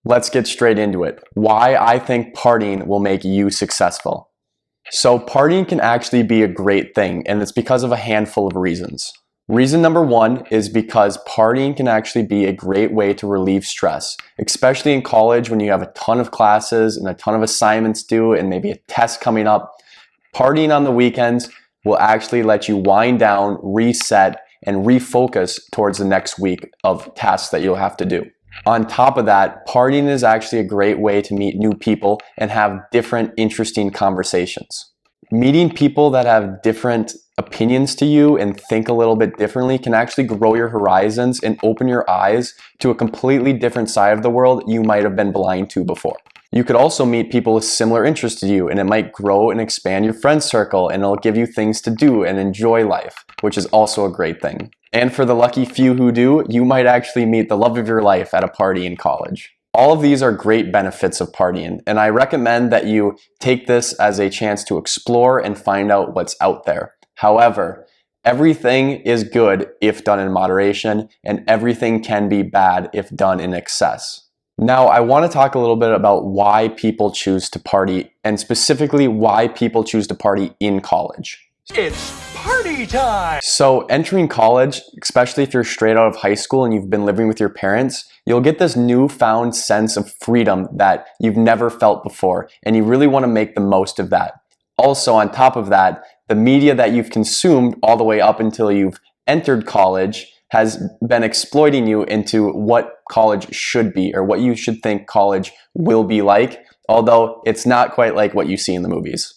Let's get straight into it. Why I think partying will make you successful. So partying can actually be a great thing, and it's because of a handful of reasons. Reason number one is because partying can actually be a great way to relieve stress, especially in college when you have a ton of classes and a ton of assignments due and maybe a test coming up. Partying on the weekends will actually let you wind down, reset, and refocus towards the next week of tasks that you'll have to do. On top of that, partying is actually a great way to meet new people and have different interesting conversations. Meeting people that have different opinions to you and think a little bit differently can actually grow your horizons and open your eyes to a completely different side of the world you might have been blind to before. You could also meet people with similar interests to you, and it might grow and expand your friend circle, and it'll give you things to do and enjoy life, which is also a great thing. And for the lucky few who do, you might actually meet the love of your life at a party in college. All of these are great benefits of partying, and I recommend that you take this as a chance to explore and find out what's out there. However, everything is good if done in moderation, and everything can be bad if done in excess. Now, I want to talk a little bit about why people choose to party, and specifically why people choose to party in college. It's party time! So entering college, especially if you're straight out of high school and you've been living with your parents, you'll get this newfound sense of freedom that you've never felt before, and you really want to make the most of that. Also, on top of that, the media that you've consumed all the way up until you've entered college has been exploiting you into what college should be or what you should think college will be like, although it's not quite like what you see in the movies.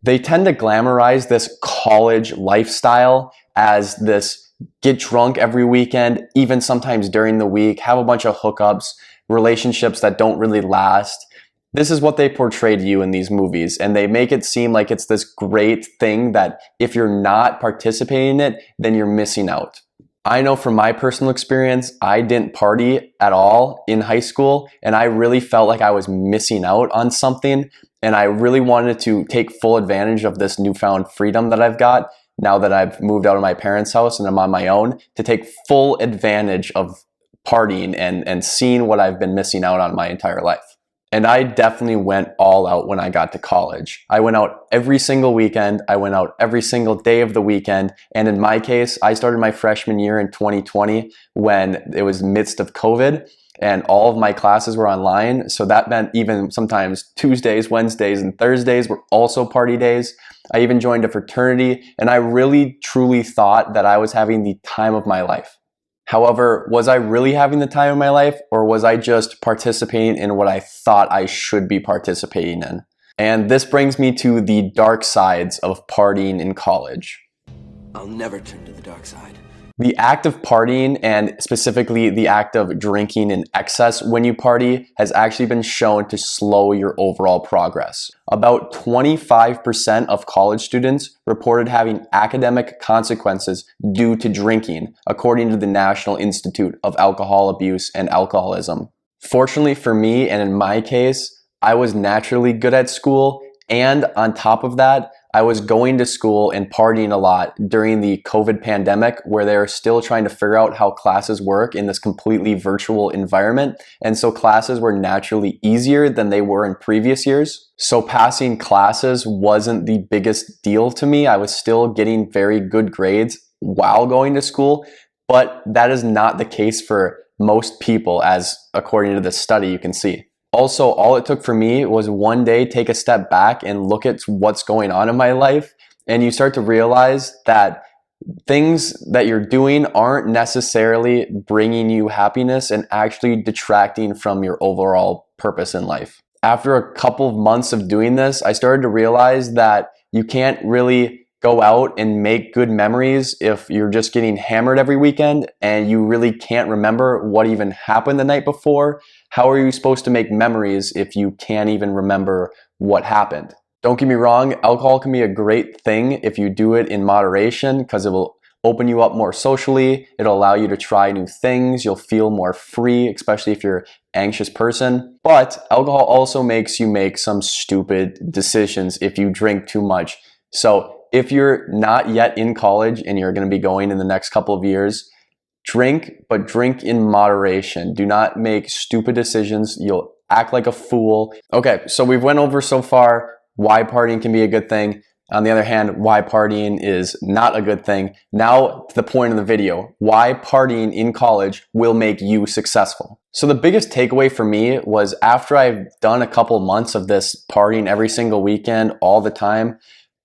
They tend to glamorize this college lifestyle as this get drunk every weekend, even sometimes during the week, have a bunch of hookups, relationships that don't really last. This is what they portray to you in these movies, and they make it seem like it's this great thing that if you're not participating in it, then you're missing out. I know from my personal experience, I didn't party at all in high school, and I really felt like I was missing out on something, and I really wanted to take full advantage of this newfound freedom that I've got now that I've moved out of my parents' house and I'm on my own, to take full advantage of partying and seeing what I've been missing out on my entire life. And I definitely went all out when I got to college. I went out every single weekend. I went out every single day of the weekend. And in my case, I started my freshman year in 2020 when it was midst of COVID and all of my classes were online. So that meant even sometimes Tuesdays, Wednesdays, and Thursdays were also party days. I even joined a fraternity, and I really truly thought that I was having the time of my life. However, was I really having the time of my life, or was I just participating in what I thought I should be participating in? And this brings me to the dark sides of partying in college. I'll never turn to the dark side. The act of partying, and specifically the act of drinking in excess when you party, has actually been shown to slow your overall progress. About 25% of college students reported having academic consequences due to drinking, according to the National Institute of Alcohol Abuse and Alcoholism. Fortunately for me, and in my case, I was naturally good at school, and on top of that, I was going to school and partying a lot during the COVID pandemic, where they were still trying to figure out how classes work in this completely virtual environment. And so classes were naturally easier than they were in previous years. So passing classes wasn't the biggest deal to me. I was still getting very good grades while going to school, but that is not the case for most people, as according to this study you can see. Also, all it took for me was one day take a step back and look at what's going on in my life, and you start to realize that things that you're doing aren't necessarily bringing you happiness and actually detracting from your overall purpose in life. After a couple of months of doing this, I started to realize that you can't really go out and make good memories if you're just getting hammered every weekend and you really can't remember what even happened the night before. How are you supposed to make memories if you can't even remember what happened? Don't get me wrong, alcohol can be a great thing if you do it in moderation, because it will open you up more socially. It'll allow you to try new things. You'll feel more free, especially if you're an anxious person. But alcohol also makes you make some stupid decisions if you drink too much. So if you're not yet in college and you're going to be going in the next couple of years, Drink, but drink in moderation. Do not make stupid decisions. You'll act like a fool. Okay, so we've went over so far why partying can be a good thing. On the other hand, why partying is not a good thing. Now to the point of the video, why partying in college will make you successful. So the biggest takeaway for me was after I've done a couple months of this partying every single weekend, all the time,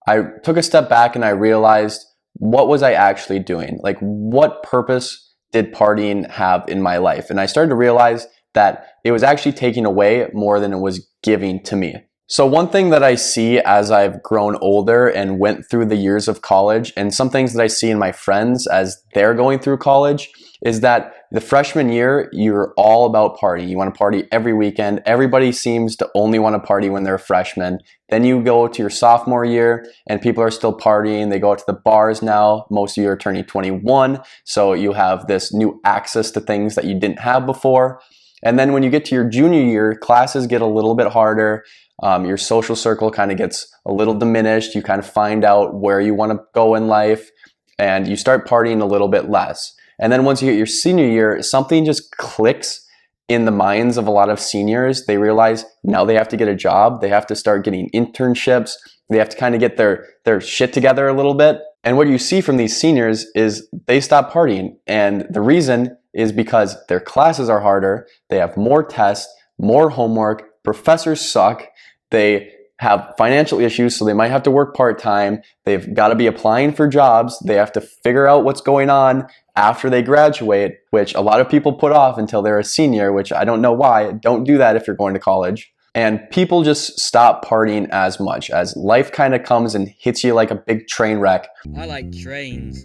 I took a step back and I realized, what was I actually doing? Like, what purpose did partying have in my life? And I started to realize that it was actually taking away more than it was giving to me. So one thing that I see as I've grown older and went through the years of college, and some things that I see in my friends as they're going through college, is that the freshman year, you're all about partying. You want to party every weekend. Everybody seems to only want to party when they're a freshman. Then you go to your sophomore year and people are still partying. They go out to the bars now. Most of you are turning 21. So you have this new access to things that you didn't have before. And then when you get to your junior year, classes get a little bit harder. Your social circle kind of gets a little diminished. You kind of find out where you want to go in life and you start partying a little bit less. And then once you get your senior year, something just clicks in the minds of a lot of seniors. They realize now they have to get a job. They have to start getting internships. They have to kind of get their shit together a little bit. And what you see from these seniors is they stop partying. And the reason is because their classes are harder. They have more tests, more homework. Professors suck. They have financial issues, so they might have to work part-time. They've got to be applying for jobs. They have to figure out what's going on after they graduate, which a lot of people put off until they're a senior, which I don't know why. Don't do that if you're going to college. And people just stop partying as much as life kind of comes and hits you like a big train wreck. I like trains.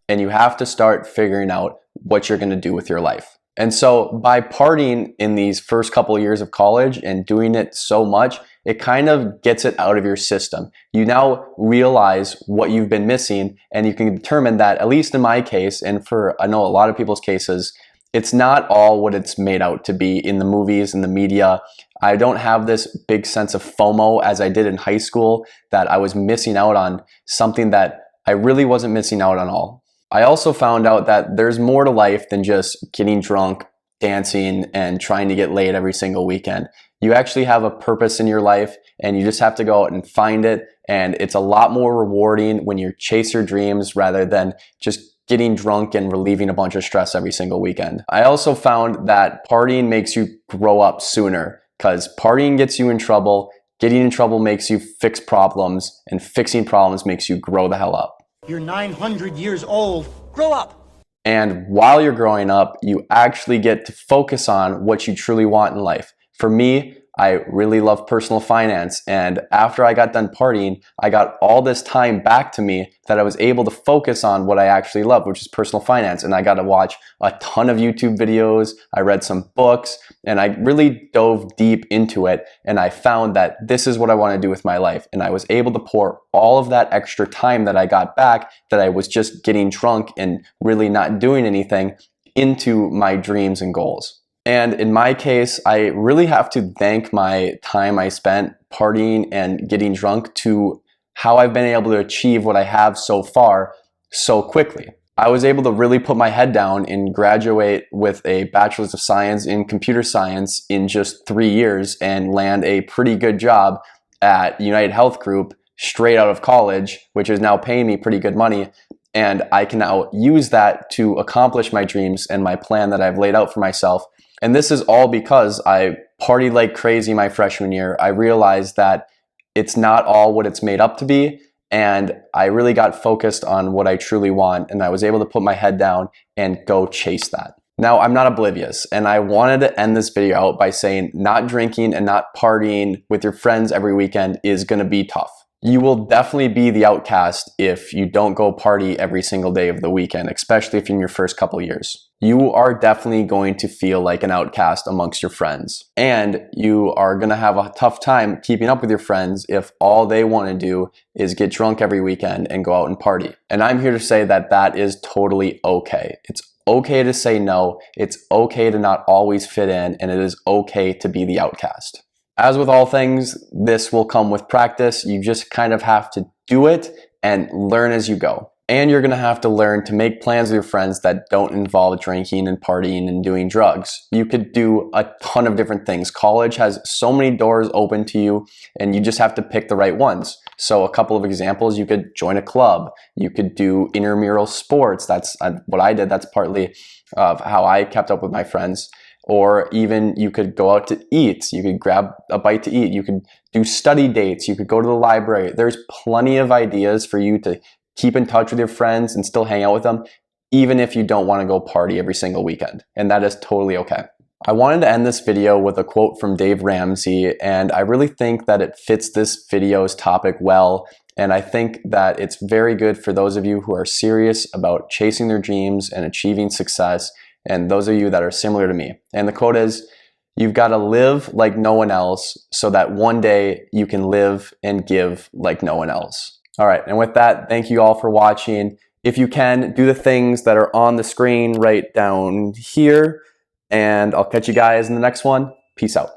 And you have to start figuring out what you're going to do with your life. And so by partying in these first couple of years of college and doing it so much, it kind of gets it out of your system. You now realize what you've been missing, and you can determine that, at least in my case, and for I know a lot of people's cases, it's not all what it's made out to be in the movies and the media. I don't have this big sense of FOMO as I did in high school, that I was missing out on something that I really wasn't missing out on all. I also found out that there's more to life than just getting drunk, dancing, and trying to get laid every single weekend. You actually have a purpose in your life, and you just have to go out and find it. And it's a lot more rewarding when you chase your dreams rather than just getting drunk and relieving a bunch of stress every single weekend. I also found that partying makes you grow up sooner, because partying gets you in trouble, getting in trouble makes you fix problems, and fixing problems makes you grow the hell up. You're 900 years old. Grow up. And while you're growing up, you actually get to focus on what you truly want in life. For me, I really love personal finance, and after I got done partying, I got all this time back to me that I was able to focus on what I actually love, which is personal finance. And I got to watch a ton of YouTube videos, I read some books, and I really dove deep into it, and I found that this is what I want to do with my life. And I was able to pour all of that extra time that I got back, that I was just getting drunk and really not doing anything, into my dreams and goals. And in my case, I really have to thank my time I spent partying and getting drunk to how I've been able to achieve what I have so far so quickly. I was able to really put my head down and graduate with a bachelor's of science in computer science in just 3 years and land a pretty good job at United Health Group straight out of college, which is now paying me pretty good money. And I can now use that to accomplish my dreams and my plan that I've laid out for myself. And this is all because I partied like crazy my freshman year. I realized that it's not all what it's made up to be. And I really got focused on what I truly want. And I was able to put my head down and go chase that. Now, I'm not oblivious. And I wanted to end this video out by saying not drinking and not partying with your friends every weekend is going to be tough. You will definitely be the outcast if you don't go party every single day of the weekend, especially if you're in your first couple years. You are definitely going to feel like an outcast amongst your friends. And you are going to have a tough time keeping up with your friends if all they want to do is get drunk every weekend and go out and party. And I'm here to say that that is totally okay. It's okay to say no. It's okay to not always fit in, and it is okay to be the outcast. As with all things, this will come with practice. You just kind of have to do it and learn as you go. And you're gonna have to learn to make plans with your friends that don't involve drinking and partying and doing drugs. You could do a ton of different things. College has so many doors open to you, and you just have to pick the right ones. So a couple of examples, you could join a club. You could do intramural sports. That's what I did. That's partly of how I kept up with my friends. Or even you could go out to eat. You could grab a bite to eat. You could do study dates. You could go to the library. There's plenty of ideas for you to keep in touch with your friends and still hang out with them, even if you don't want to go party every single weekend. And that is totally okay. I wanted to end this video with a quote from Dave Ramsey, and I really think that it fits this video's topic well. And I think that it's very good for those of you who are serious about chasing their dreams and achieving success, and those of you that are similar to me. And the quote is, "You've got to live like no one else so that one day you can live and give like no one else." All right, and with that, thank you all for watching. If you can, do the things that are on the screen right down here, and I'll catch you guys in the next one. Peace out.